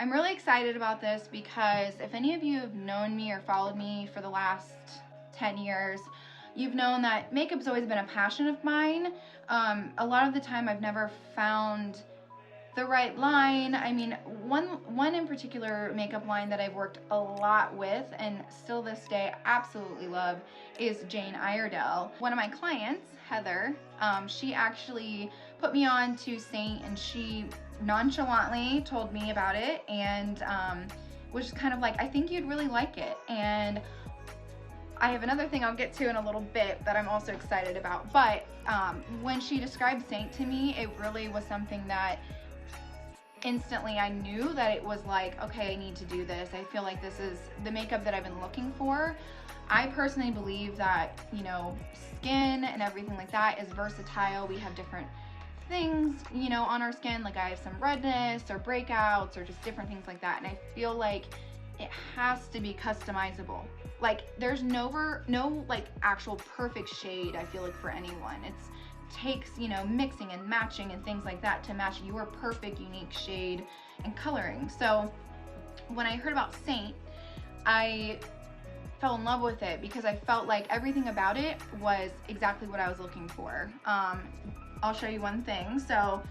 I'm really excited about this because if any of you have known me or followed me for the last 10 years, you've known that makeup's always been a passion of mine. A lot of the time I've never found the right line. I mean, one in particular makeup line that I've worked a lot with and still this day absolutely love is Jane Iredale. One of my clients, Heather, she actually put me on to Seint, and she nonchalantly told me about it, and was kind of like, I think you'd really like it. And I have another thing I'll get to in a little bit that I'm also excited about, but when she described Seint to me, it really was something that instantly I knew that it was like, okay, I need to do this. I feel like this is the makeup that I've been looking for. I personally believe that, you know, skin and everything like that is versatile. We have different things, you know, on our skin. Like I have some redness or breakouts or just different things like that. And I feel like it has to be customizable. Like there's no like actual perfect shade, I feel like, for anyone. It takes, you know, mixing and matching and things like that to match your perfect unique shade and coloring. So when I heard about Seint, I fell in love with it because I felt like everything about it was exactly what I was looking for. I'll show you one thing. So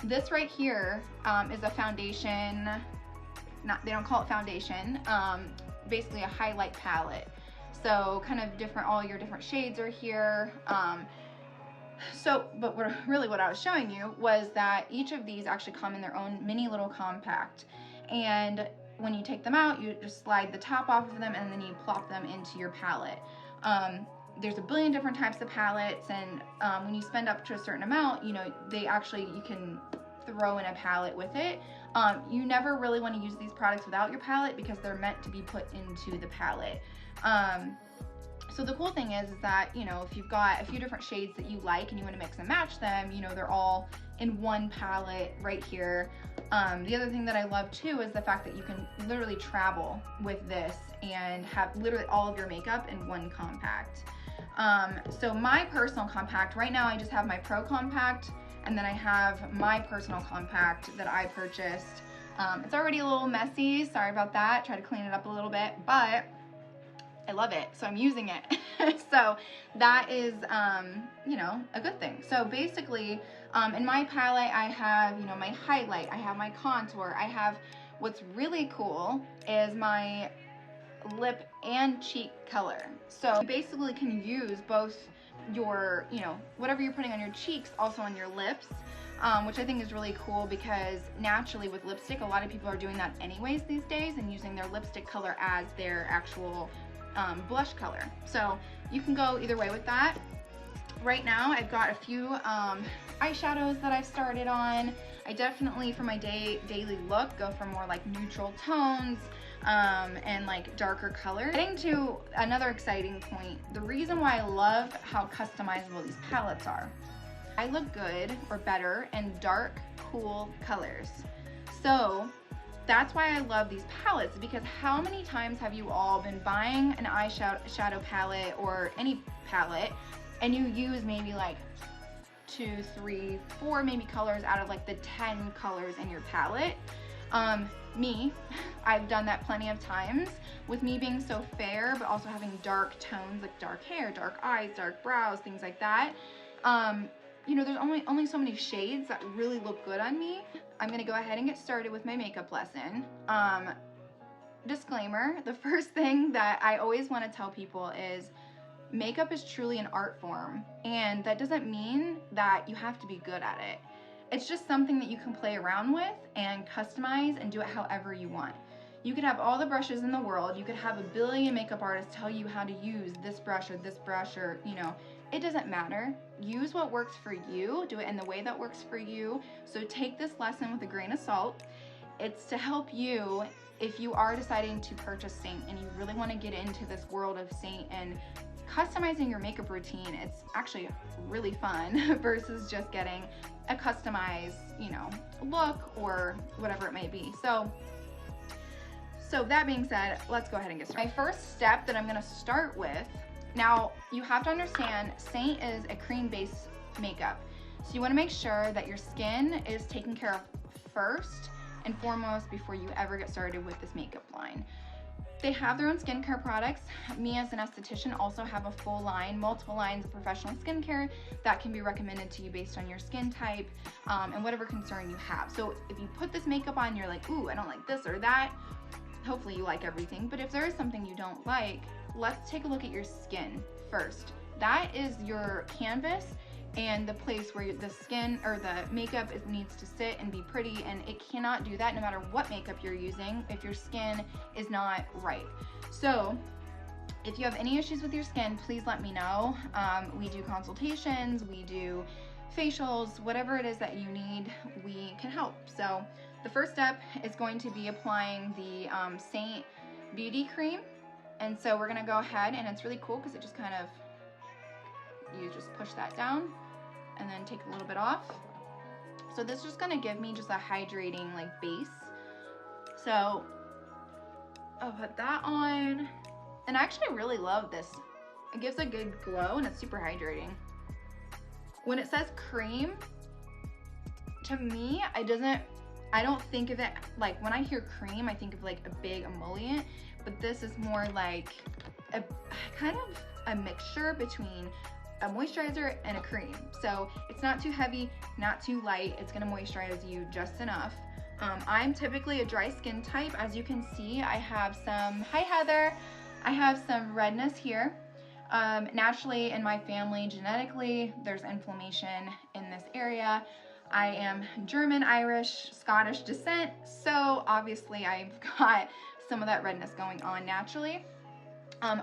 this right here is a foundation. They don't call it foundation. Basically a highlight palette. So kind of different, all your different shades are here. But what I was showing you was that each of these actually come in their own mini little compact. And when you take them out, you just slide the top off of them and then you plop them into your palette. There's a billion different types of palettes, and when you spend up to a certain amount, you know, you can throw in a palette with it. You never really want to use these products without your palette because they're meant to be put into the palette. So the cool thing is that, you know, if you've got a few different shades that you like and you want to mix and match them, you know, they're all in one palette right here. The other thing that I love too is the fact that you can literally travel with this and have literally all of your makeup in one compact. So my personal compact, right now I just have my Pro compact, and then I have my personal compact that I purchased. It's already a little messy, sorry about that, try to clean it up a little bit, but I love it, so I'm using it. So that is, you know, a good thing. So basically, in my palette, I have, you know, my highlight, I have my contour, I have, what's really cool is my lip and cheek color. So you basically can use both your, you know, whatever you're putting on your cheeks, also on your lips, which I think is really cool because naturally with lipstick, a lot of people are doing that anyways these days and using their lipstick color as their actual blush color. So you can go either way with that. Right now I've got a few eyeshadows that I've started on. I definitely, for my daily look, go for more like neutral tones and like darker colors. Getting to another exciting point, the reason why I love how customizable these palettes are. I look good or better in dark, cool colors. So that's why I love these palettes, because how many times have you all been buying an eyeshadow palette or any palette and you use maybe like 2, 3, 4 maybe colors out of like the 10 colors in your palette? I've done that plenty of times with me being so fair but also having dark tones like dark hair, dark eyes, dark brows, things like that. You know, there's only so many shades that really look good on me. I'm gonna go ahead and get started with my makeup lesson. Disclaimer, the first thing that I always want to tell people is makeup is truly an art form, and that doesn't mean that you have to be good at it. It's just something that you can play around with and customize and do it however you want. You could have all the brushes in the world, you could have a billion makeup artists tell you how to use this brush or, you know, it doesn't matter. Use what works for you, do it in the way that works for you. So take this lesson with a grain of salt. It's to help you if you are deciding to purchase Seint and you really want to get into this world of Seint and customizing your makeup routine. It's actually really fun versus just getting a customized, you know, look or whatever it may be. So that being said, let's go ahead and get started. My first step that I'm going to start with, now you have to understand Seint is a cream-based makeup. So you want to make sure that your skin is taken care of first and foremost before you ever get started with this makeup line. They have their own skincare products. Me as an esthetician also have a full line, multiple lines of professional skincare that can be recommended to you based on your skin type and whatever concern you have. So if you put this makeup on, you're like, ooh, I don't like this or that. Hopefully you like everything, but if there is something you don't like, let's take a look at your skin first. That is your canvas and the place where the skin or the makeup needs to sit and be pretty, and it cannot do that no matter what makeup you're using if your skin is not right. So if you have any issues with your skin, please let me know. We do consultations, we do facials, whatever it is that you need, we can help. So the first step is going to be applying the Seint Beauty Cream. And so we're gonna go ahead, and it's really cool because it just kind of, you just push that down and then take a little bit off. So this is just gonna give me just a hydrating like base. So I'll put that on, and I actually really love this. It gives a good glow and it's super hydrating. When it says cream, to me, I don't think of it, like when I hear cream, I think of like a big emollient, but this is more like a kind of a mixture between a moisturizer and a cream. So it's not too heavy, not too light. It's gonna moisturize you just enough. I'm typically a dry skin type. As you can see, I have some, hi Heather, I have some redness here. Naturally in my family, genetically, there's inflammation in this area. I am German, Irish, Scottish descent, so obviously I've got some of that redness going on naturally.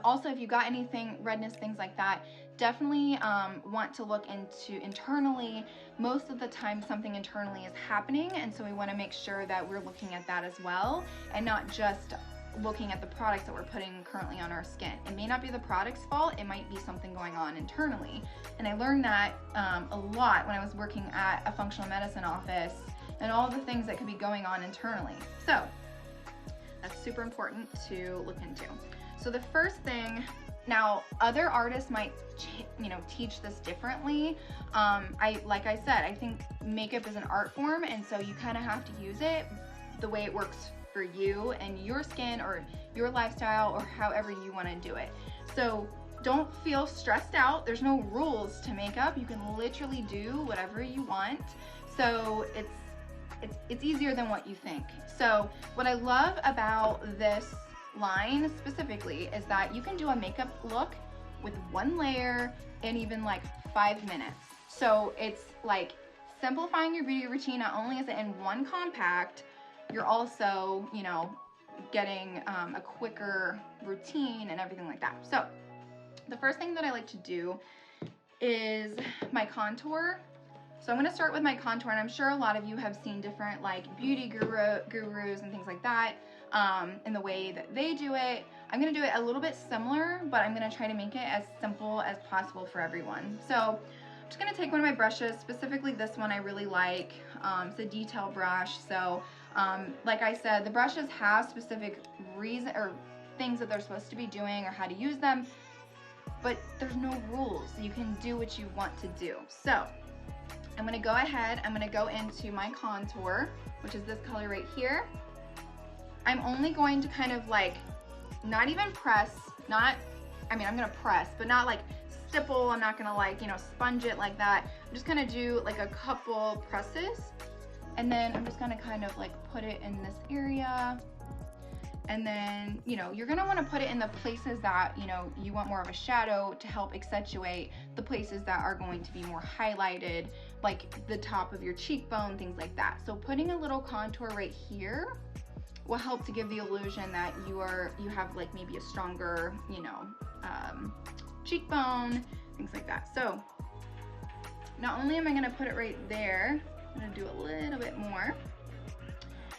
Also, if you got anything, redness, things like that, definitely want to look into internally. Most of the time something internally is happening, and so we want to make sure that we're looking at that as well and not just looking at the products that we're putting currently on our skin. It may not be the product's fault, it might be something going on internally. And I learned that a lot when I was working at a functional medicine office and all the things that could be going on internally. So that's super important to look into. So the first thing, now other artists might teach this differently. Like I said, I think makeup is an art form, and so you kind of have to use it the way it works for you and your skin or your lifestyle or however you want to do it. So don't feel stressed out. There's no rules to makeup. You can literally do whatever you want. So it's easier than what you think. So what I love about this line specifically is that you can do a makeup look with one layer in even like 5 minutes. So it's like simplifying your beauty routine. Not only is it in one compact, you're also, getting a quicker routine and everything like that. So the first thing that I like to do is my contour. So I'm going to start with my contour, and I'm sure a lot of you have seen different like beauty gurus and things like that in the way that they do it. I'm going to do it a little bit similar, but I'm going to try to make it as simple as possible for everyone. So I'm just going to take one of my brushes, specifically this one I really like. It's a detail brush. So like I said, the brushes have specific reason or things that they're supposed to be doing or how to use them, but there's no rules. You can do what you want to do. So I'm gonna go ahead, I'm gonna go into my contour, which is this color right here. I'm only going to kind of like, not even press, I'm gonna press, but not like stipple. I'm not gonna like, sponge it like that. I'm just gonna do like a couple presses. And then I'm just gonna kind of like put it in this area. And then, you're gonna wanna put it in the places that, you want more of a shadow to help accentuate the places that are going to be more highlighted, like the top of your cheekbone, things like that. So putting a little contour right here will help to give the illusion that you have like maybe a stronger, cheekbone, things like that. So not only am I gonna put it right there, I'm gonna do a little bit more.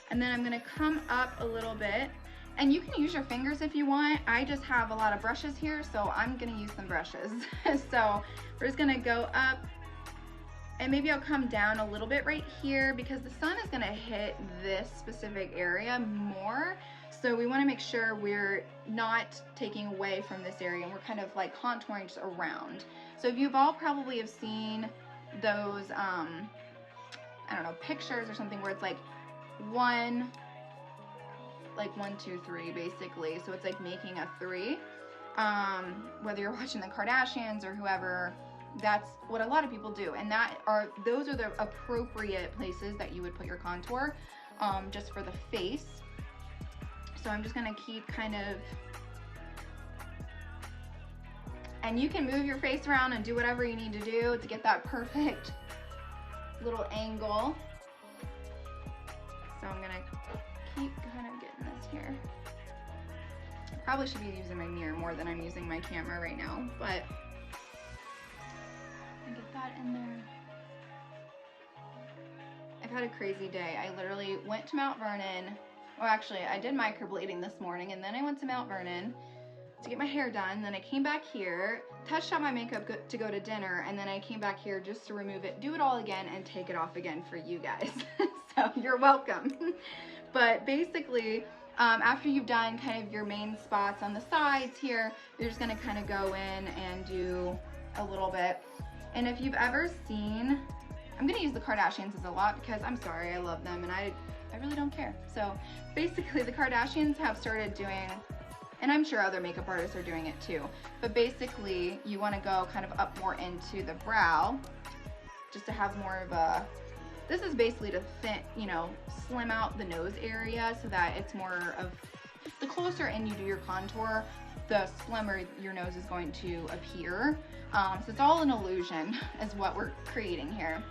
And then I'm gonna come up a little bit. And you can use your fingers if you want. I just have a lot of brushes here, so I'm gonna use some brushes. So we're just gonna go up, and maybe I'll come down a little bit right here because the sun is gonna hit this specific area more. So we wanna make sure we're not taking away from this area, and we're kind of like contouring just around. So if you've all probably have seen those, I don't know, pictures or something where it's like 1, like 1, 2, 3, basically. So it's like making a 3. Whether you're watching the Kardashians or whoever, that's what a lot of people do. And those are the appropriate places that you would put your contour, just for the face. So I'm just gonna keep kind of, and you can move your face around and do whatever you need to do to get that perfect little angle. So I'm gonna keep kind of getting this here. I probably should be using my mirror more than I'm using my camera right now, but get that in there. I've had a crazy day. I literally went to Mount Vernon. Well, actually, I did microblading this morning, and then I went to Mount Vernon to get my hair done. Then I came back here, touched up my makeup to go to dinner, and then I came back here just to remove it, do it all again, and take it off again for you guys. So you're welcome. But basically, after you've done kind of your main spots on the sides here, you're just gonna kind of go in and do a little bit. And if you've ever seen, I'm gonna use the Kardashians as a lot because I'm sorry, I love them and I really don't care. So basically the Kardashians have started doing, and I'm sure other makeup artists are doing it too, but basically you wanna go kind of up more into the brow just to have more of a, this is basically to thin, you know, slim out the nose area so that it's more of, the closer in you do your contour, the slimmer your nose is going to appear. So it's all an illusion is what we're creating here.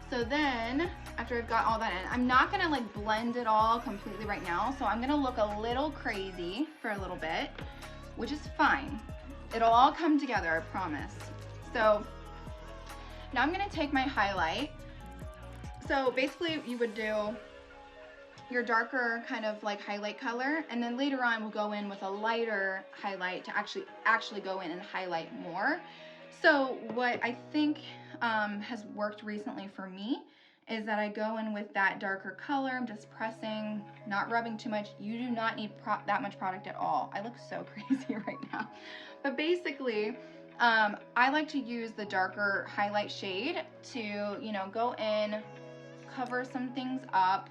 So then, after I've got all that in, I'm not gonna like blend it all completely right now, so I'm gonna look a little crazy for a little bit, which is fine. It'll all come together, I promise. So now I'm gonna take my highlight. So basically you would do your darker kind of like highlight color, and then later on we'll go in with a lighter highlight to actually go in and highlight more. So what I think has worked recently for me is that I go in with that darker color. I'm just pressing, not rubbing too much. You do not need that much product at all. I look so crazy right now. But basically, I like to use the darker highlight shade to, you know, go in, cover some things up.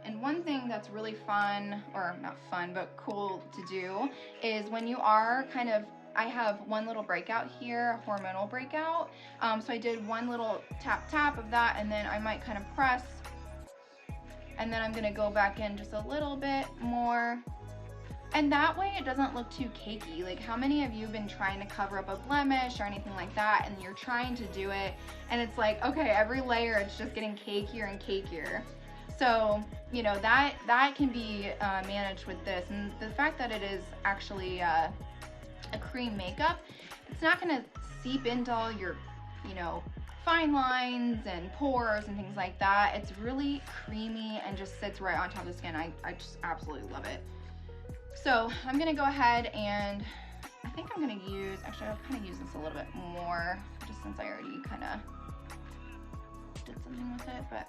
And one thing that's really fun, or not fun, but cool to do is when you are kind of, I have one little breakout here, a hormonal breakout. So I did one little tap of that, and then I might kind of press, and then I'm gonna go back in just a little bit more. And that way it doesn't look too cakey. Like, how many of you have been trying to cover up a blemish or anything like that, and you're trying to do it, and it's like, okay, every layer it's just getting cakier and cakier. So, you know, that can be managed with this. And the fact that it is actually a cream makeup, it's not gonna seep into all your, you know, fine lines and pores and things like that. It's really creamy and just sits right on top of the skin. I just absolutely love it. So I'm gonna go ahead and I think I'm gonna use, actually I'll kind of use this a little bit more just since I already kind of did something with it, but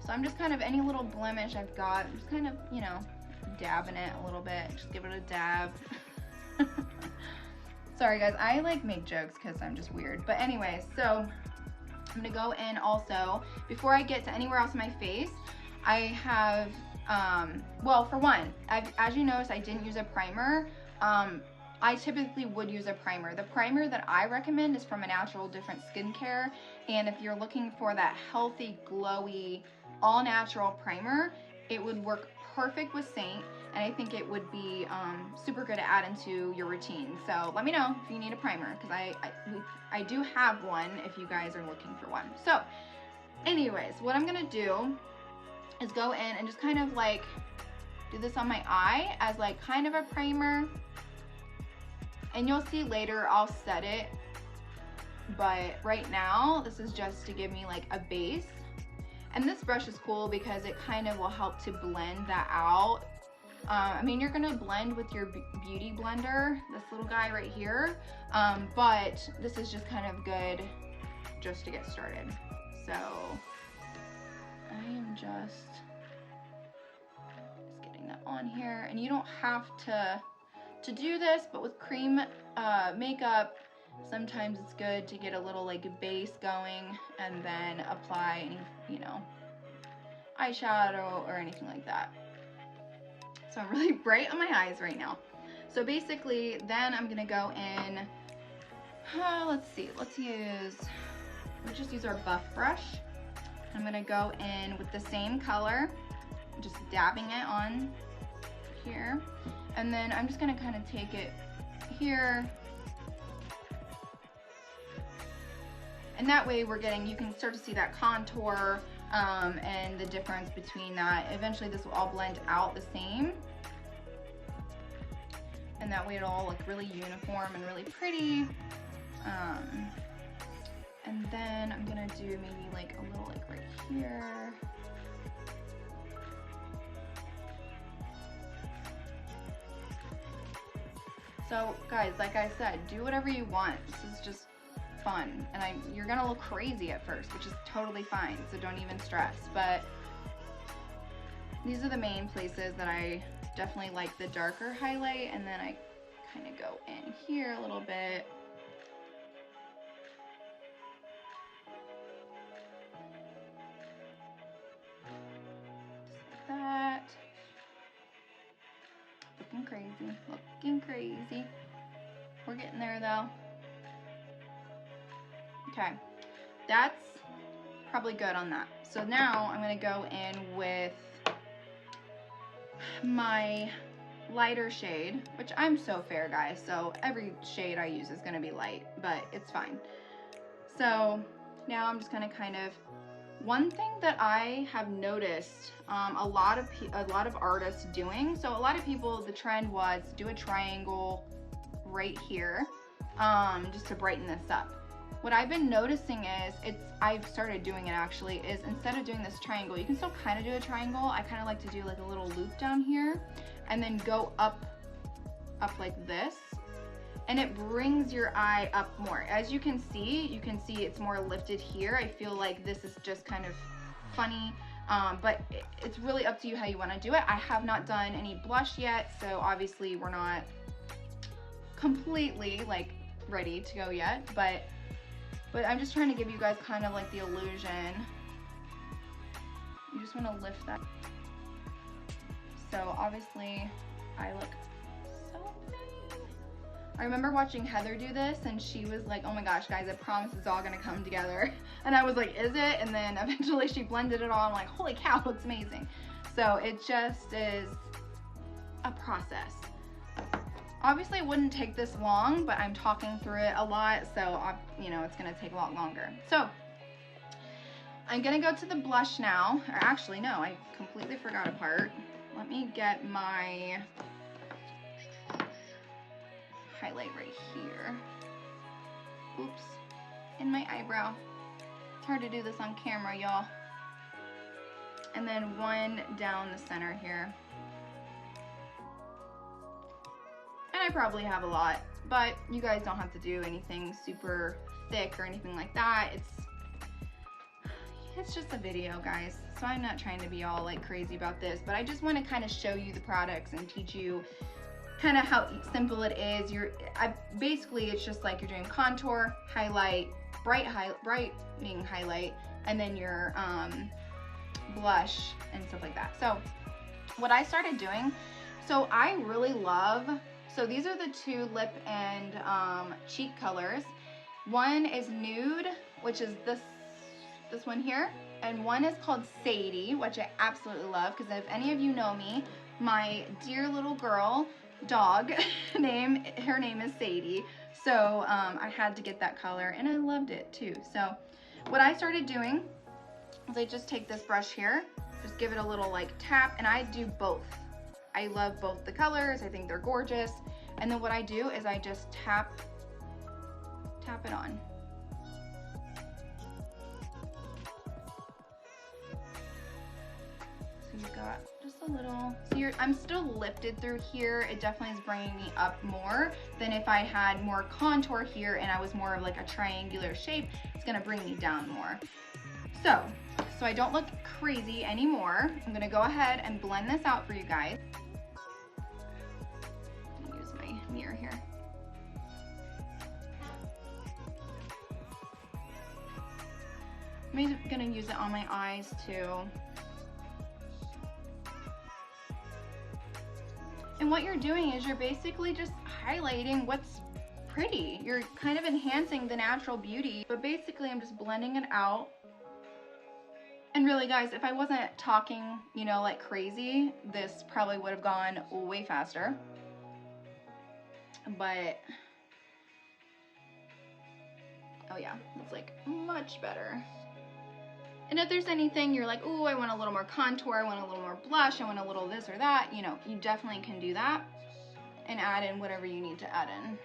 so I'm just kind of, any little blemish I've got, I'm just kind of, you know, dabbing it a little bit, just give it a dab. Sorry guys, I like make jokes because I'm just weird. But anyways, so I'm gonna go in also, before I get to anywhere else in my face, I have, well, for one, as you notice, I didn't use a primer. I typically would use a primer. The primer that I recommend is from a Natural Different Skincare, and if you're looking for that healthy, glowy, all-natural primer, it would work perfect with Seint, and I think it would be super good to add into your routine. So let me know if you need a primer, because I do have one if you guys are looking for one. So anyways, what I'm gonna do is go in and just kind of like do this on my eye as like kind of a primer, and you'll see later I'll set it, but right now this is just to give me like a base. And this brush is cool because it kind of will help to blend that out. I mean, you're gonna blend with your beauty blender, this little guy right here, but this is just kind of good just to get started. So I am just getting that on here, and you don't have to do this, but with cream makeup, sometimes it's good to get a little like base going and then apply any, you know, eyeshadow or anything like that. So I'm really bright on my eyes right now. So basically, then I'm gonna go in, let's see, let's just use our buff brush. I'm gonna go in with the same color, just dabbing it on here. And then I'm just gonna kind of take it here. And that way we're getting, you can start to see that contour and the difference between that. Eventually this will all blend out the same. And that way it'll all look really uniform and really pretty. And then I'm gonna do maybe like a little like right here. So guys, like I said, do whatever you want. This is just fun. And you're gonna look crazy at first, which is totally fine, so don't even stress. But these are the main places that I definitely like the darker highlight, and then I kind of go in here a little bit. Just like that. Looking crazy, looking crazy. We're getting there though. Okay, that's probably good on that. So now I'm gonna go in with my lighter shade, which I'm so fair, guys, so every shade I use is gonna be light, but it's fine. So now I'm just gonna kind of, one thing that I have noticed a lot of artists doing, so a lot of people, the trend was do a triangle right here, just to brighten this up. What I've been noticing is, I've started doing it actually, is instead of doing this triangle, you can still kind of do a triangle. I kind of like to do like a little loop down here and then go up like this. And it brings your eye up more. As you can see it's more lifted here. I feel like this is just kind of funny, but it's really up to you how you want to do it. I have not done any blush yet, so obviously we're not completely like ready to go yet, but I'm just trying to give you guys kind of like the illusion. You just want to lift that. So obviously I look so pretty. I remember watching Heather do this and she was like, oh my gosh guys, I promise it's all gonna come together. And I was like, is it? And then eventually she blended it all. I'm like, holy cow, it looks amazing. So it just is a process. Obviously it wouldn't take this long, but I'm talking through it a lot, so you know, it's gonna take a lot longer. So I'm gonna go to the blush now, or actually no, I completely forgot a part. Let me get my highlight right here. Oops, in my eyebrow. It's hard to do this on camera, y'all. And then one down the center here. And I probably have a lot, but you guys don't have to do anything super thick or anything like that. It's just a video, guys, so I'm not trying to be all like crazy about this, but I just want to kind of show you the products and teach you kind of how simple it is. Basically it's just like you're doing contour, highlight, brightening highlight, and then your blush and stuff like that. So what I started doing, so I really love, so these are the two lip and cheek colors. One is nude, which is this one here, and one is called Sadie, which I absolutely love, because if any of you know me, my dear little girl dog her name is Sadie, so I had to get that color and I loved it too. So what I started doing is I just take this brush here, just give it a little like tap, and I do both. I love both the colors, I think they're gorgeous. And then what I do is I just tap it on. So you've got just a little, so I'm still lifted through here. It definitely is bringing me up more than if I had more contour here and I was more of like a triangular shape. It's gonna bring me down more. So I don't look crazy anymore. I'm gonna go ahead and blend this out for you guys. Use my mirror here. I'm gonna use it on my eyes too. what you're doing is you're basically just highlighting what's pretty. You're kind of enhancing the natural beauty, but basically I'm just blending it out. And really guys, if I wasn't talking, you know, like crazy, this probably would have gone way faster. But, oh yeah, it's like much better. And if there's anything you're like, oh, I want a little more contour, I want a little more blush, I want a little this or that, you know, you definitely can do that and add in whatever you need to add in.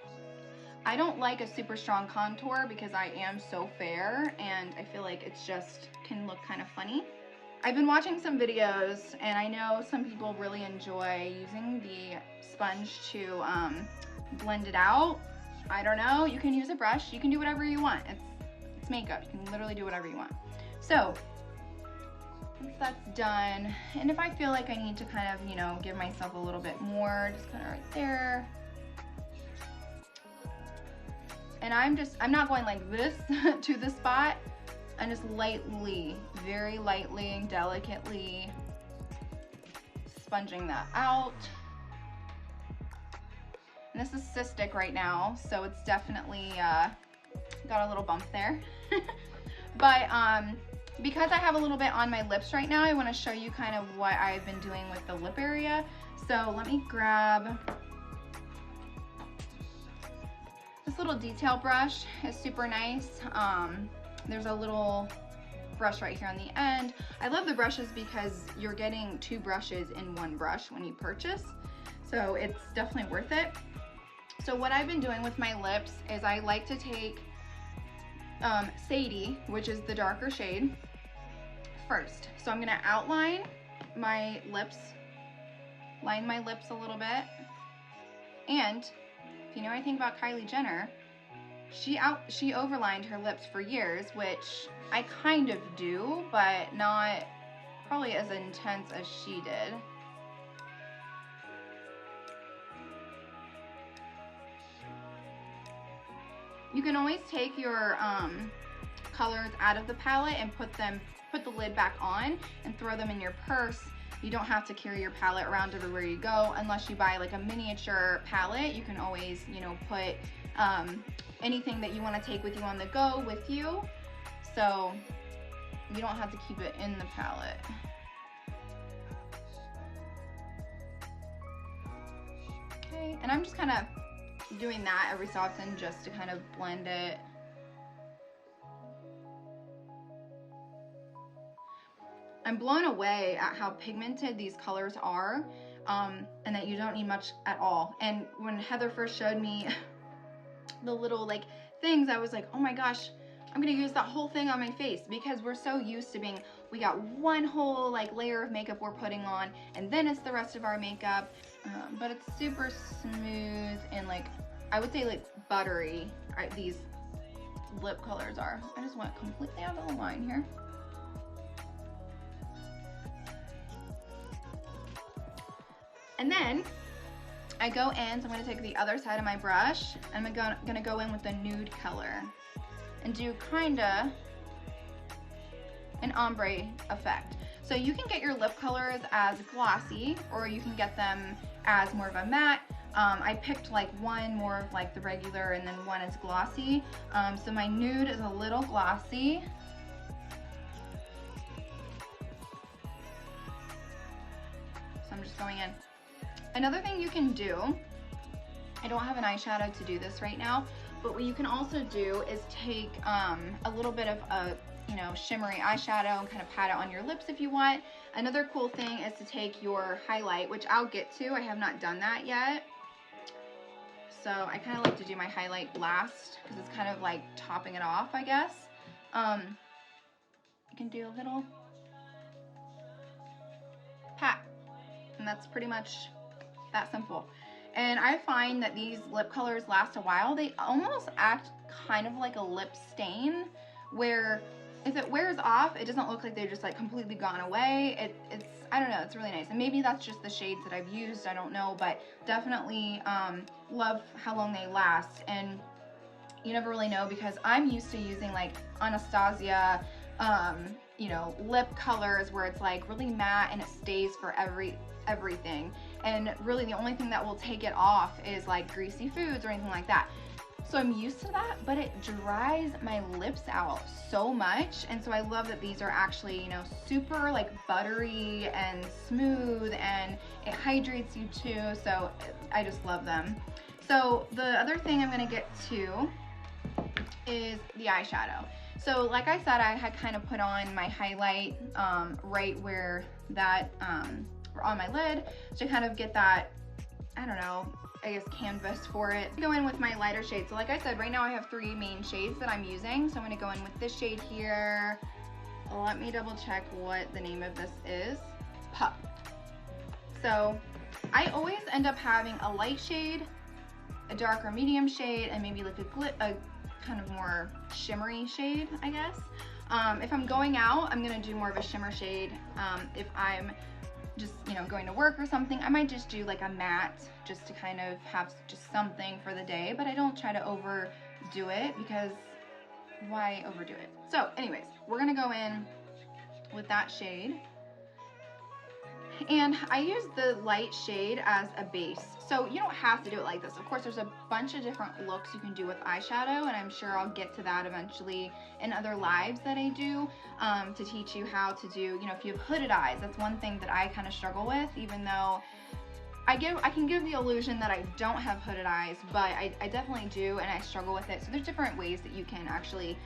I don't like a super strong contour because I am so fair and I feel like it's just can look kind of funny. I've been watching some videos and I know some people really enjoy using the sponge to blend it out. I don't know, you can use a brush, you can do whatever you want. It's makeup, you can literally do whatever you want. So once that's done, and if I feel like I need to kind of, you know, give myself a little bit more, just kind of right there. And I'm not going like this to the spot. I'm just lightly, very lightly and delicately sponging that out. And this is cystic right now, so it's definitely got a little bump there. But because I have a little bit on my lips right now, I want to show you kind of what I've been doing with the lip area. So let me grab this little detail brush. It's super nice. There's a little brush right here on the end. I love the brushes because you're getting 2 brushes in one brush when you purchase. So it's definitely worth it. So what I've been doing with my lips is I like to take Sadie, which is the darker shade, first. So I'm gonna outline my lips, line my lips a little bit. And if you know anything about Kylie Jenner, she overlined her lips for years, which I kind of do, but not probably as intense as she did. You can always take your colors out of the palette and put the lid back on and throw them in your purse. You don't have to carry your palette around everywhere you go unless you buy like a miniature palette. You can always, you know, put anything that you want to take with you on the go with you, so you don't have to keep it in the palette. Okay, and I'm just kind of doing that every so often just to kind of blend it. I'm blown away at how pigmented these colors are, and that you don't need much at all. And when Heather first showed me the little like things, I was like, oh my gosh, I'm gonna use that whole thing on my face, because we're so used to being, we got one whole like layer of makeup we're putting on and then it's the rest of our makeup. But it's super smooth and like, I would say like buttery, right, these lip colors are. I just went completely out of the line here. And then I go in, so I'm gonna take the other side of my brush, and I'm gonna go in with a nude color and do kinda an ombre effect. So you can get your lip colors as glossy, or you can get them as more of a matte. I picked like one more of like the regular and then one is glossy. So my nude is a little glossy. So I'm just going in. Another thing you can do, I don't have an eyeshadow to do this right now, but what you can also do is take a little bit of a, you know, shimmery eyeshadow and kind of pat it on your lips if you want. Another cool thing is to take your highlight, which I'll get to. I have not done that yet. So I kind of like to do my highlight last because it's kind of like topping it off, I guess. You can do a little pat, and that's pretty much that simple. And I find that these lip colors last a while. They almost act kind of like a lip stain, where if it wears off, it doesn't look like they're just like completely gone away. It's, I don't know, it's really nice. And maybe that's just the shades that I've used, I don't know, but definitely love how long they last. And you never really know, because I'm used to using like Anastasia, you know, lip colors where it's like really matte and it stays for everything. and really the only thing that will take it off is like greasy foods or anything like that. So I'm used to that, but it dries my lips out so much. And so I love that these are actually, you know, super like buttery and smooth, and it hydrates you too. So I just love them. So the other thing I'm gonna get to is the eyeshadow. So like I said, I had kind of put on my highlight right where that, on my lid, to kind of get that, I don't know, I guess canvas for it. Go in with my lighter shade. So like I said, right now I have 3 main shades that I'm using. So I'm gonna go in with this shade here. Let me double check what the name of this is. Pup. So I always end up having a light shade, a dark or medium shade, and maybe like a kind of more shimmery shade, I guess. If I'm going out, I'm gonna do more of a shimmer shade. If I'm just, you know, going to work or something, I might just do like a matte, just to kind of have just something for the day, but I don't try to overdo it, because why overdo it? So anyways, we're gonna go in with that shade, and I use the light shade as a base. So you don't have to do it like this. Of course, there's a bunch of different looks you can do with eyeshadow, and I'm sure I'll get to that eventually in other lives that I do, to teach you how to do, you know, if you have hooded eyes, that's one thing that I kind of struggle with, even though I can give the illusion that I don't have hooded eyes, but I definitely do, and I struggle with it. So there's different ways that you can actually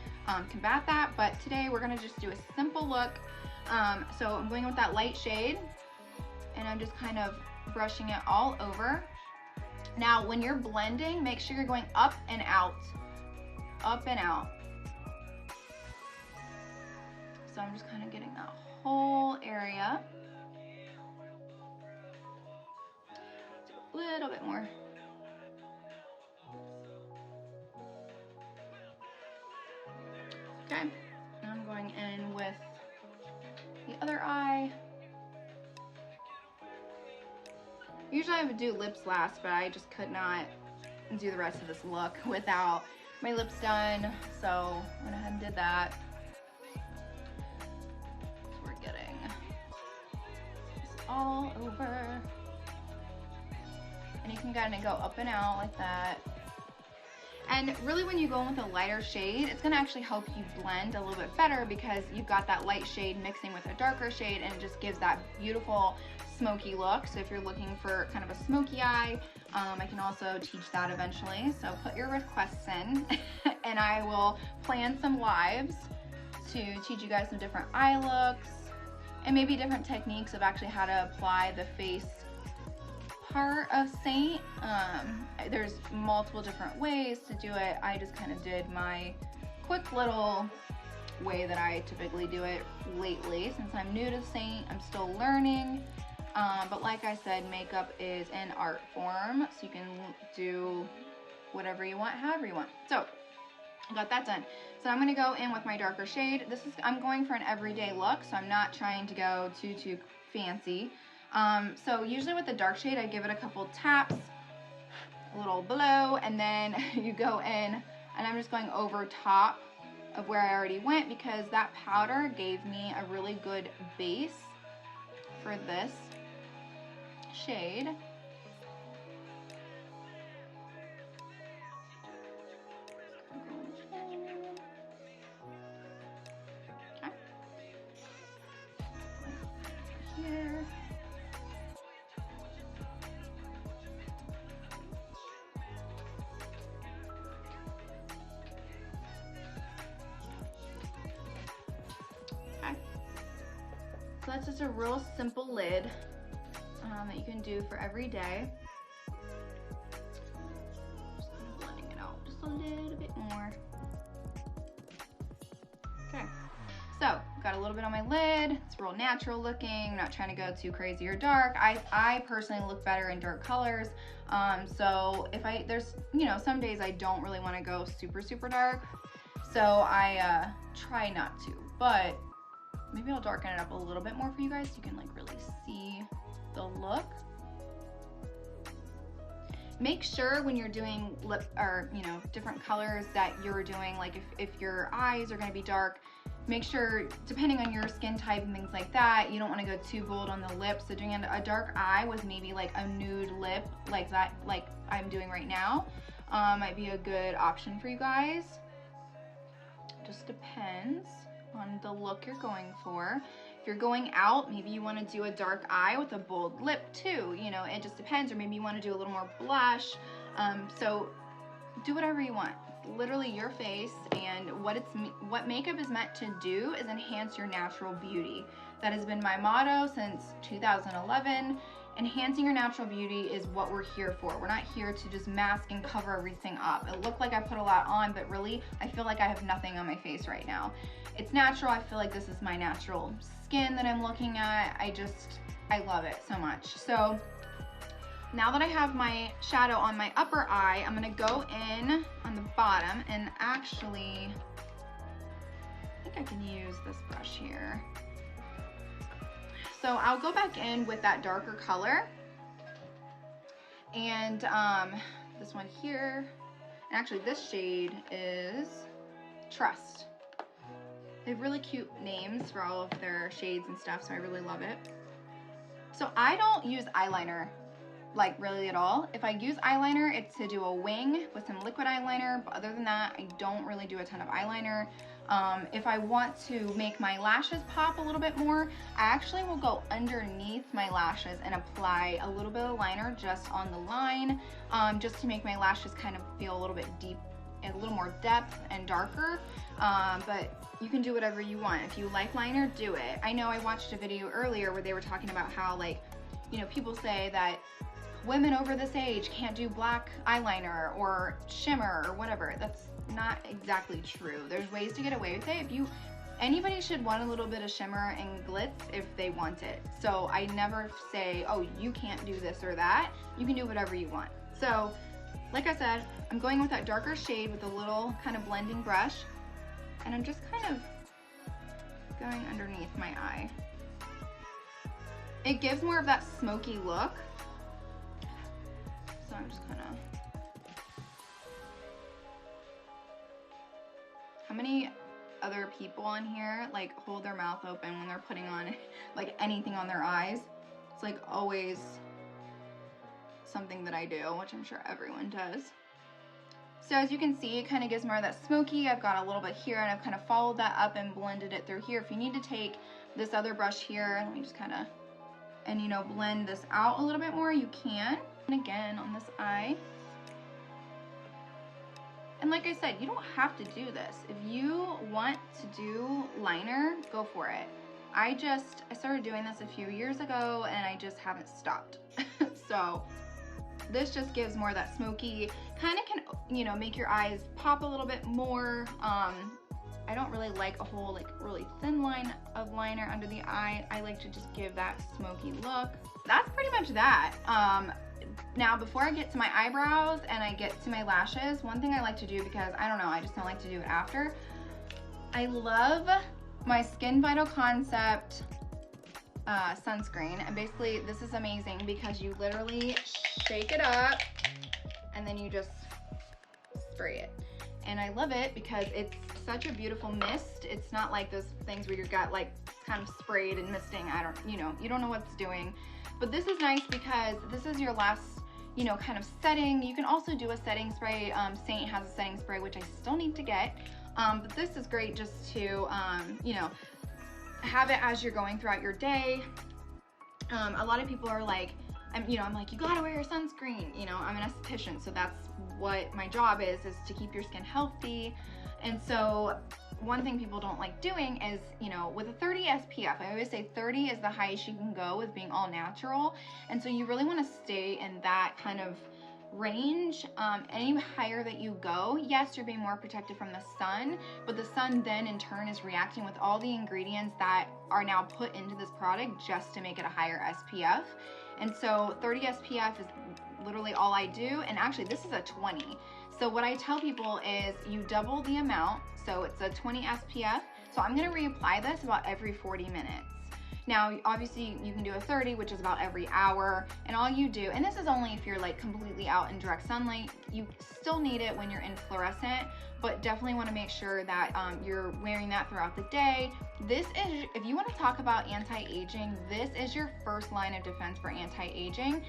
combat that, but today we're gonna just do a simple look. So I'm going with that light shade, and I'm just kind of brushing it all over. Now, when you're blending, make sure you're going up and out, up and out. So I'm just kind of getting that whole area. A little bit more. Okay, now I'm going in with the other eye. Usually I would do lips last, but I just could not do the rest of this look without my lips done, so I went ahead and did that. So we're getting this all over. And you can kind of go up and out like that. And really, when you go in with a lighter shade, it's gonna actually help you blend a little bit better, because you've got that light shade mixing with a darker shade, and it just gives that beautiful smoky look. So if you're looking for kind of a smoky eye, I can also teach that eventually. So put your requests in and I will plan some lives to teach you guys some different eye looks, and maybe different techniques of actually how to apply the face part of Seint. There's multiple different ways to do it. I just kind of did my quick little way that I typically do it lately. Since I'm new to Seint, I'm still learning. But like I said, makeup is an art form, so you can do whatever you want, however you want. So I got that done. So I'm gonna go in with my darker shade. I'm going for an everyday look, so I'm not trying to go too fancy. So usually with the dark shade, I give it a couple taps, a little below, and then you go in, and I'm just going over top of where I already went, because that powder gave me a really good base for this shade. Okay. Here. Okay. So that's just a real simple lid that you can do for every day. Just kind of blending it out just a little bit more. Okay, so got a little bit on my lid. It's real natural looking. I'm not trying to go too crazy or dark. I personally look better in dark colors. So if there's, you know, some days I don't really want to go super dark, so I try not to, but maybe I'll darken it up a little bit more for you guys so you can like really see the look. Make sure when you're doing lip or, you know, different colors that you're doing, like if your eyes are gonna be dark, make sure, depending on your skin type and things like that, you don't wanna go too bold on the lips. So doing a dark eye with maybe like a nude lip like that, like I'm doing right now, might be a good option for you guys. Just depends on the look you're going for. If you're going out, maybe you want to do a dark eye with a bold lip too. You know, it just depends. Or maybe you want to do a little more blush. So do whatever you want. It's literally your face, and what makeup is meant to do is enhance your natural beauty. That has been my motto since 2011. Enhancing your natural beauty is what we're here for. We're not here to just mask and cover everything up. It looked like I put a lot on, but really, I feel like I have nothing on my face right now. It's natural. I feel like this is my natural skin that I'm looking at. I love it so much. So now that I have my shadow on my upper eye, I'm gonna go in on the bottom, and actually, I think I can use this brush here. So I'll go back in with that darker color, and this one here, and actually this shade is Trust. They have really cute names for all of their shades and stuff, so I really love it. So I don't use eyeliner, like really at all. If I use eyeliner, it's to do a wing with some liquid eyeliner, but other than that, I don't really do a ton of eyeliner. If I want to make my lashes pop a little bit more, I actually will go underneath my lashes and apply a little bit of liner just on the line, just to make my lashes kind of feel a little bit deep, a little more depth and darker. But you can do whatever you want. If you like liner, do it. I know I watched a video earlier where they were talking about how, like, you know, people say that women over this age can't do black eyeliner or shimmer or whatever. That's not exactly true. There's ways to get away with it. Anybody should want a little bit of shimmer and glitz if they want it. So I never say, oh, you can't do this or that. You can do whatever you want. So like I said, I'm going with that darker shade with a little kind of blending brush, and I'm just kind of going underneath my eye. It gives more of that smoky look. So I'm just kind of... How many other people on here like hold their mouth open when they're putting on like anything on their eyes? It's like always something that I do, which I'm sure everyone does. So as you can see, it kind of gives more of that smoky. I've got a little bit here, and I've kind of followed that up and blended it through here. If you need to take this other brush here, let me just kind of, and you know, blend this out a little bit more, you can. And again, on this eye. And like I said, you don't have to do this. If you want to do liner, go for it. I started doing this a few years ago, and I just haven't stopped. So this just gives more of that smoky, kind of can, you know, make your eyes pop a little bit more. I don't really like a whole like really thin line of liner under the eye. I like to just give that smoky look. That's pretty much that. Now before I get to my eyebrows and I get to my lashes, one thing I like to do, because I don't know, I just don't like to do it after, I love my Skin Vital Concept sunscreen. And basically this is amazing because you literally shake it up and then you just spray it. And I love it because it's such a beautiful mist. It's not like those things where you got like kind of sprayed and misting. You don't know what it's doing. But this is nice because this is your last, you know, kind of setting. You can also do a setting spray. Seint has a setting spray, which I still need to get. But this is great just to, you know, have it as you're going throughout your day. A lot of people are like, I'm like, you gotta wear your sunscreen. You know, I'm an esthetician, so that's what my job is to keep your skin healthy. And so one thing people don't like doing is, you know, with a 30 SPF, I always say 30 is the highest you can go with being all natural. And so you really want to stay in that kind of range. Any higher that you go, yes, you're being more protected from the sun, but the sun then in turn is reacting with all the ingredients that are now put into this product just to make it a higher SPF. And so 30 SPF is literally all I do. And actually this is a 20. So what I tell people is you double the amount. So it's a 20 SPF. So I'm gonna reapply this about every 40 minutes. Now, obviously you can do a 30, which is about every hour, and all you do, and this is only if you're like completely out in direct sunlight, you still need it when you're in fluorescent, but definitely want to make sure that you're wearing that throughout the day. This is, if you want to talk about anti-aging, this is your first line of defense for anti-aging,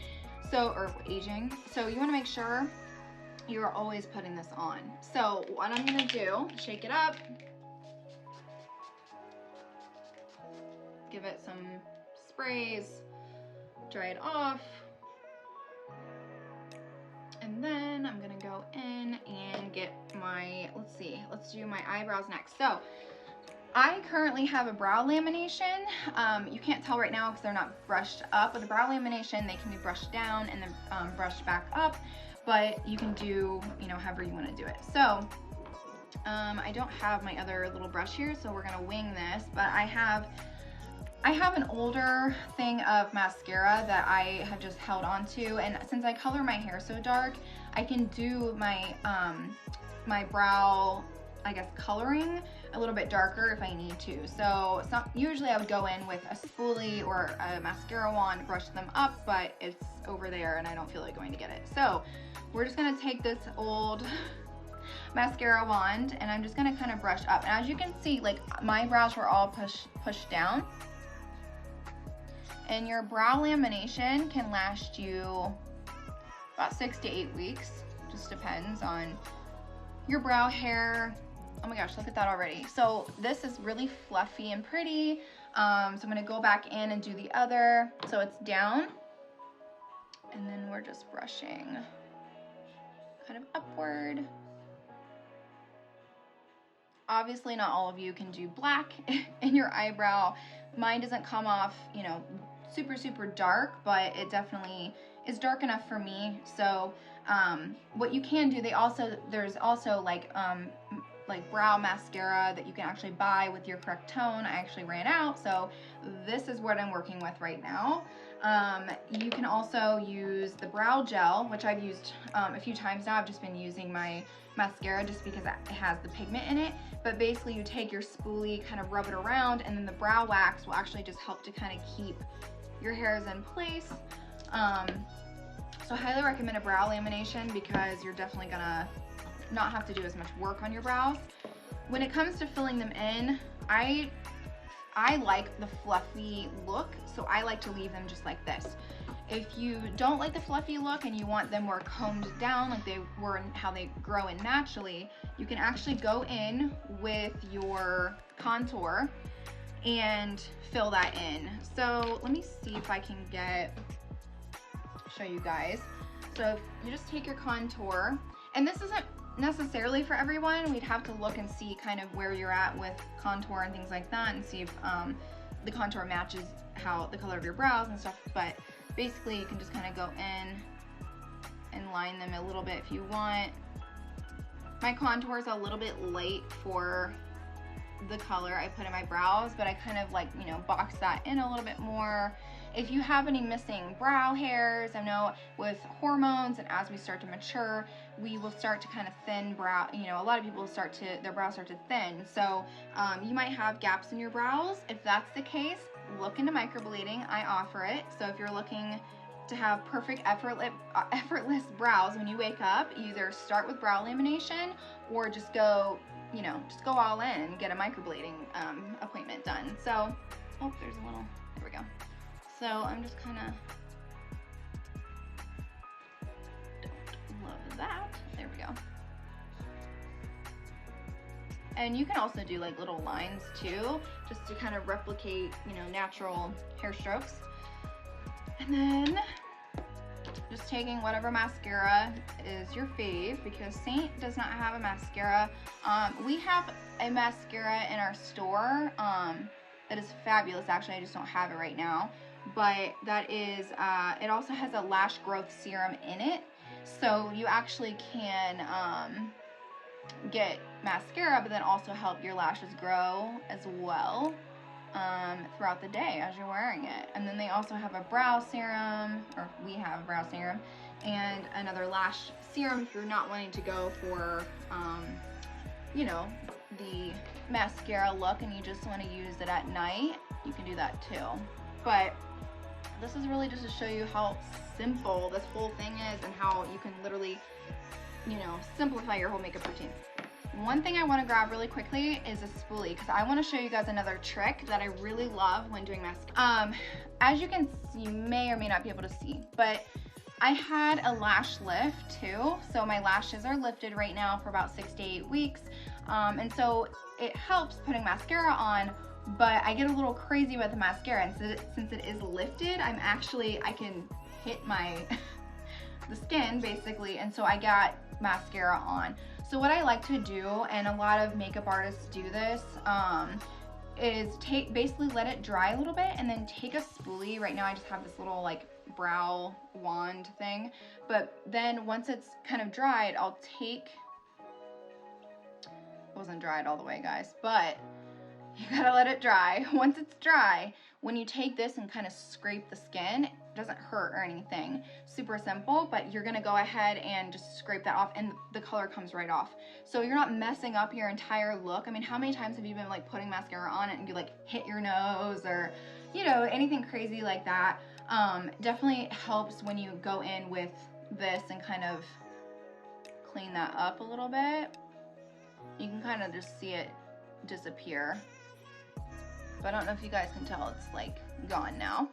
or aging. So you want to make sure you're always putting this on. So what I'm going to do, shake it up, give it some sprays, dry it off, and then I'm gonna go in and get my, let's do my eyebrows next. So I currently have a brow lamination. You can't tell right now because they're not brushed up. With a brow lamination, they can be brushed down and then brushed back up, but you can do, you know, however you want to do it. So I don't have my other little brush here, so we're gonna wing this, but I have an older thing of mascara that I have just held on to, and since I color my hair so dark, I can do my my brow, I guess, coloring a little bit darker if I need to. So usually I would go in with a spoolie or a mascara wand, brush them up, but it's over there and I don't feel like going to get it. So we're just gonna take this old mascara wand and I'm just gonna kind of brush up. And as you can see, like my brows were all pushed down. And your brow lamination can last you about 6 to 8 weeks. Just depends on your brow hair. Oh my gosh, look at that already. So this is really fluffy and pretty. So I'm gonna go back in and do the other. So it's down. And then we're just brushing kind of upward. Obviously not all of you can do black in your eyebrow. Mine doesn't come off, you know, super dark, but it definitely is dark enough for me. So what you can do, there's also like brow mascara that you can actually buy with your correct tone. I actually ran out, so this is what I'm working with right now. You can also use the brow gel, which I've used a few times now. I've just been using my mascara just because it has the pigment in it. But basically you take your spoolie, kind of rub it around, and then the brow wax will actually just help to kind of keep your hairs in place. So I highly recommend a brow lamination because you're definitely gonna not have to do as much work on your brows. When it comes to filling them in, I like the fluffy look, so I like to leave them just like this. If you don't like the fluffy look and you want them more combed down like they were how they grow in naturally, you can actually go in with your contour and fill that in. So let me see if I can show you guys. So if you just take your contour, and this isn't necessarily for everyone, we'd have to look and see kind of where you're at with contour and things like that, and see if the contour matches the color of your brows and stuff. But basically you can just kind of go in and line them a little bit if you want. My contour is a little bit light for the color I put in my brows, but I kind of like, you know, box that in a little bit more. If you have any missing brow hairs, I know with hormones and as we start to mature, we will start to kind of thin brow, you know, a lot of people their brows start to thin. So you might have gaps in your brows. If that's the case, look into microblading. I offer it. So if you're looking to have perfect effortless brows when you wake up, either start with brow lamination or just go, you know, just go all in and get a microblading appointment done. So, oh, there's a little, there we go. So I'm just kind of, don't love that. There we go. And you can also do like little lines too, just to kind of replicate, you know, natural hair strokes. And then just taking whatever mascara is your fave, because Seint does not have a mascara. We have a mascara in our store that is fabulous. Actually, I just don't have it right now. But that is, it also has a lash growth serum in it. So you actually can get mascara, but then also help your lashes grow as well throughout the day as you're wearing it. And then they also have a brow serum, or we have a brow serum, and another lash serum if you're not wanting to go for, you know, the mascara look and you just want to use it at night, you can do that too. But this is really just to show you how simple this whole thing is and how you can literally, you know, simplify your whole makeup routine. One thing I want to grab really quickly is a spoolie because I want to show you guys another trick that I really love when doing mascara. As you can see, you may or may not be able to see, but I had a lash lift too. So my lashes are lifted right now for about 6 to 8 weeks. And so it helps putting mascara on, but I get a little crazy with the mascara. And since it is lifted, I can hit my, the skin basically. And so I got mascara on. So what I like to do, and a lot of makeup artists do this, is basically let it dry a little bit and then take a spoolie. Right now I just have this little like brow wand thing, but then once it's kind of dried, I'll take, it wasn't dried all the way guys, but you gotta let it dry. Once it's dry, when you take this and kind of scrape the skin, it doesn't hurt or anything. Super simple, but you're gonna go ahead and just scrape that off and the color comes right off. So you're not messing up your entire look. I mean, how many times have you been like putting mascara on it and you like hit your nose or, you know, anything crazy like that? Definitely helps when you go in with this and kind of clean that up a little bit. You can kind of just see it disappear. But I don't know if you guys can tell, it's like gone now.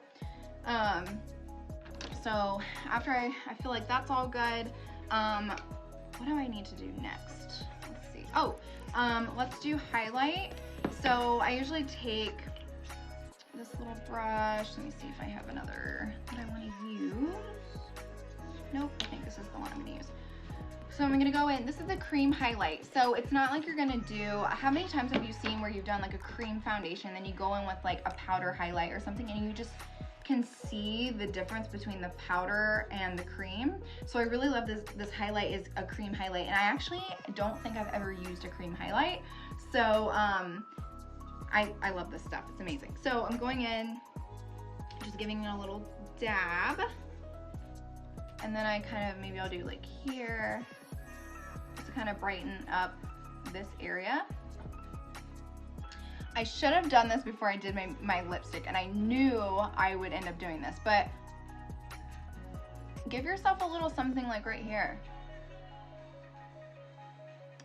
So after I feel like that's all good, what do I need to do next? Let's see. Oh, let's do highlight. So I usually take this little brush. Let me see if I have another that I want to use. Nope, I think this is the one I'm gonna use. So I'm gonna go in, this is the cream highlight. So it's not like you're gonna do, how many times have you seen where you've done like a cream foundation, then you go in with like a powder highlight or something and you just can see the difference between the powder and the cream. So I really love this highlight is a cream highlight, and I actually don't think I've ever used a cream highlight. So I love this stuff, it's amazing. So I'm going in, just giving it a little dab, and then I kind of, maybe I'll do like here, just to kind of brighten up this area. I should have done this before I did my lipstick, and I knew I would end up doing this, but give yourself a little something like right here.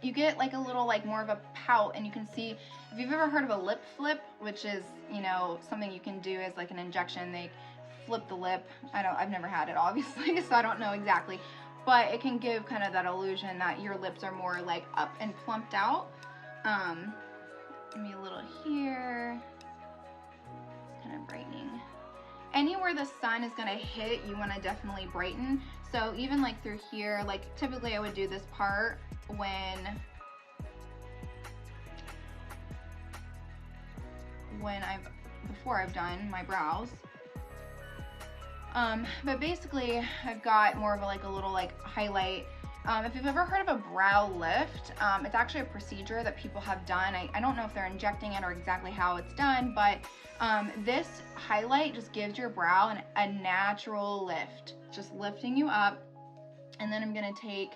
You get like a little like more of a pout, and you can see, if you've ever heard of a lip flip, which is, you know, something you can do as like an injection, they flip the lip. I've never had it obviously, so I don't know exactly, but it can give kind of that illusion that your lips are more like up and plumped out. Maybe a little here, it's kind of brightening. Anywhere the sun is gonna hit, you wanna definitely brighten. So even like through here, like typically I would do this part before I've done my brows. But basically I've got more of a little like highlight. If you've ever heard of a brow lift, it's actually a procedure that people have done. I don't know if they're injecting it or exactly how it's done, but this highlight just gives your brow a natural lift, just lifting you up. And then I'm gonna take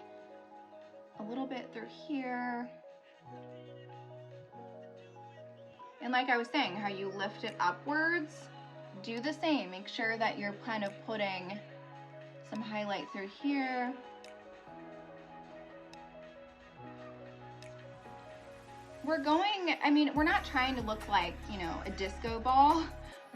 a little bit through here. And like I was saying, how you lift it upwards, do the same. Make sure that you're kind of putting some highlight through here. We're not trying to look like, you know, a disco ball,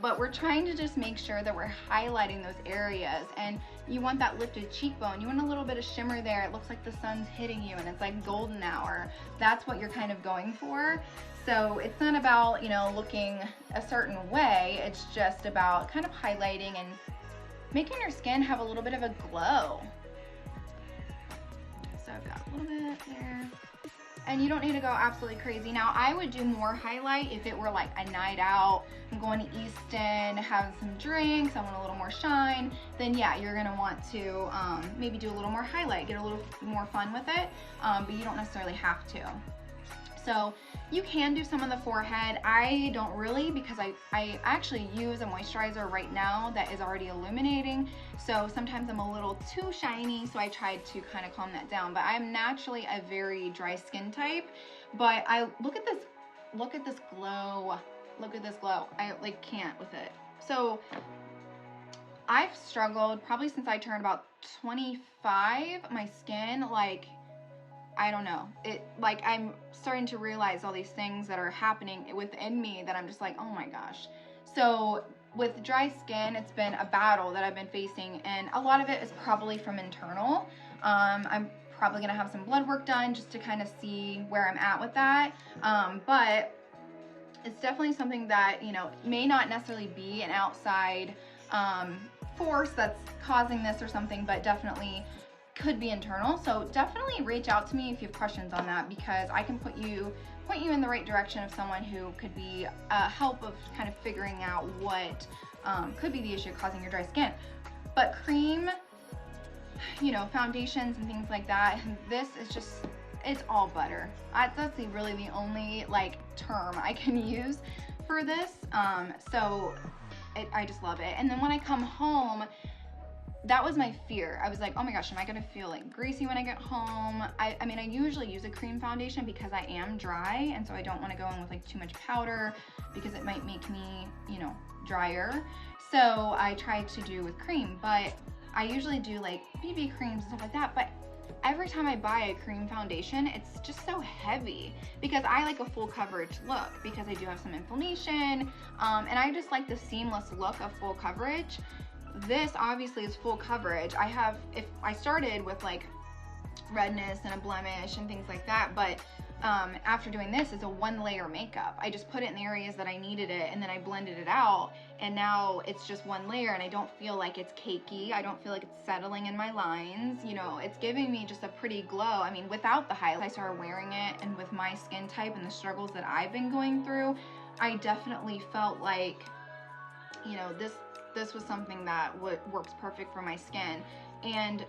but we're trying to just make sure that we're highlighting those areas. And you want that lifted cheekbone. You want a little bit of shimmer there. It looks like the sun's hitting you and it's like golden hour. That's what you're kind of going for. So it's not about, you know, looking a certain way. It's just about kind of highlighting and making your skin have a little bit of a glow. So I've got a little bit there. And you don't need to go absolutely crazy. Now, I would do more highlight if it were like a night out, I'm going to Easton, having some drinks, I want a little more shine, then yeah, you're gonna want to maybe do a little more highlight, get a little more fun with it, but you don't necessarily have to. So you can do some on the forehead. I don't really, because I actually use a moisturizer right now that is already illuminating. So sometimes I'm a little too shiny, so I tried to kind of calm that down. But I'm naturally a very dry skin type. But look at this glow. Look at this glow. I like can't with it. So I've struggled probably since I turned about 25. My skin, like, I don't know. I'm starting to realize all these things that are happening within me that I'm just like, oh my gosh. So with dry skin, it's been a battle that I've been facing, and a lot of it is probably from internal. I'm probably gonna have some blood work done just to kind of see where I'm at with that. But it's definitely something that, you know, may not necessarily be an outside force that's causing this or something, but definitely could be internal. So definitely reach out to me if you have questions on that, because I can point you in the right direction of someone who could be help of kind of figuring out what could be the issue causing your dry skin. But cream, you know, foundations and things like that, this is just, it's all butter. That's really the only like term I can use for this. I just love it. And then when I come home, that was my fear. I was like, oh my gosh, am I gonna feel like greasy when I get home? I mean, I usually use a cream foundation because I am dry, and so I don't want to go in with like too much powder because it might make me, you know, drier. So I tried to do with cream, but I usually do like BB creams and stuff like that. But every time I buy a cream foundation, it's just so heavy because I like a full coverage look because I do have some inflammation, and I just like the seamless look of full coverage. This obviously is full coverage. If I started with like redness and a blemish and things like that, but after doing this, it's a 1-layer makeup. I just put it in the areas that I needed it, and then I blended it out, and now it's just 1 layer, and I don't feel like it's cakey. I don't feel like it's settling in my lines. You know, it's giving me just a pretty glow. I mean, without the highlight, I started wearing it, and with my skin type and the struggles that I've been going through, I definitely felt like, you know, this was something that works perfect for my skin. And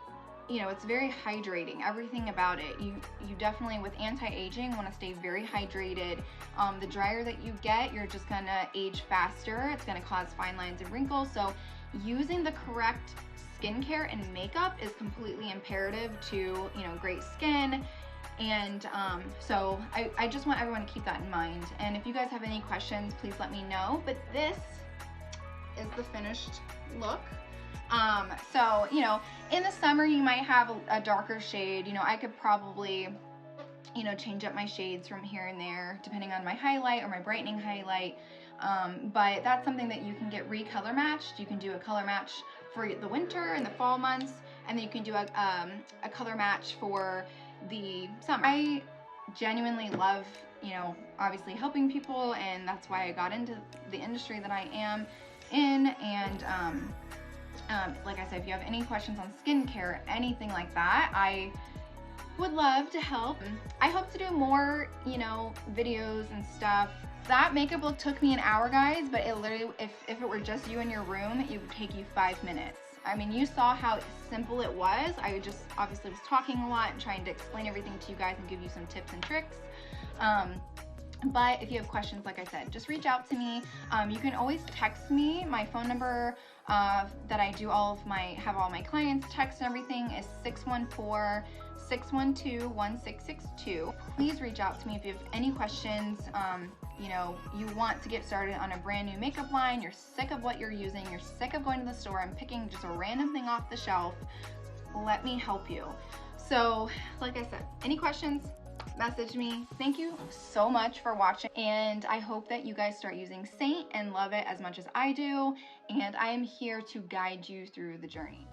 you know, it's very hydrating, everything about it. You definitely, with anti-aging, want to stay very hydrated. The drier that you get, you're just gonna age faster. It's gonna cause fine lines and wrinkles. So using the correct skincare and makeup is completely imperative to, you know, great skin. And so I just want everyone to keep that in mind. And if you guys have any questions, please let me know. But this is the finished look. So, you know, in the summer you might have a darker shade. You know, I could probably, you know, change up my shades from here and there depending on my highlight or my brightening highlight. But that's something that you can get recolor matched. You can do a color match for the winter and the fall months, and then you can do a color match for the summer. I genuinely love, you know, obviously helping people, and that's why I got into the industry that I am in. And like I said, if you have any questions on skincare, anything like that, I would love to help. I hope to do more, you know, videos and stuff. That makeup look took me an hour, guys, but it literally, if it were just you in your room, it would take you 5 minutes. I mean, you saw how simple it was. I just obviously was talking a lot and trying to explain everything to you guys and give you some tips and tricks. But if you have questions, like I said, just reach out to me. You can always text me. My phone number that I do have all my clients text and everything is 614-612-1662. Please reach out to me if you have any questions. You know, you want to get started on a brand new makeup line, you're sick of what you're using, you're sick of going to the store and picking just a random thing off the shelf, let me help you. So, like I said, any questions, message me. Thank you so much for watching, and I hope that you guys start using Seint and love it as much as I do, and I am here to guide you through the journey.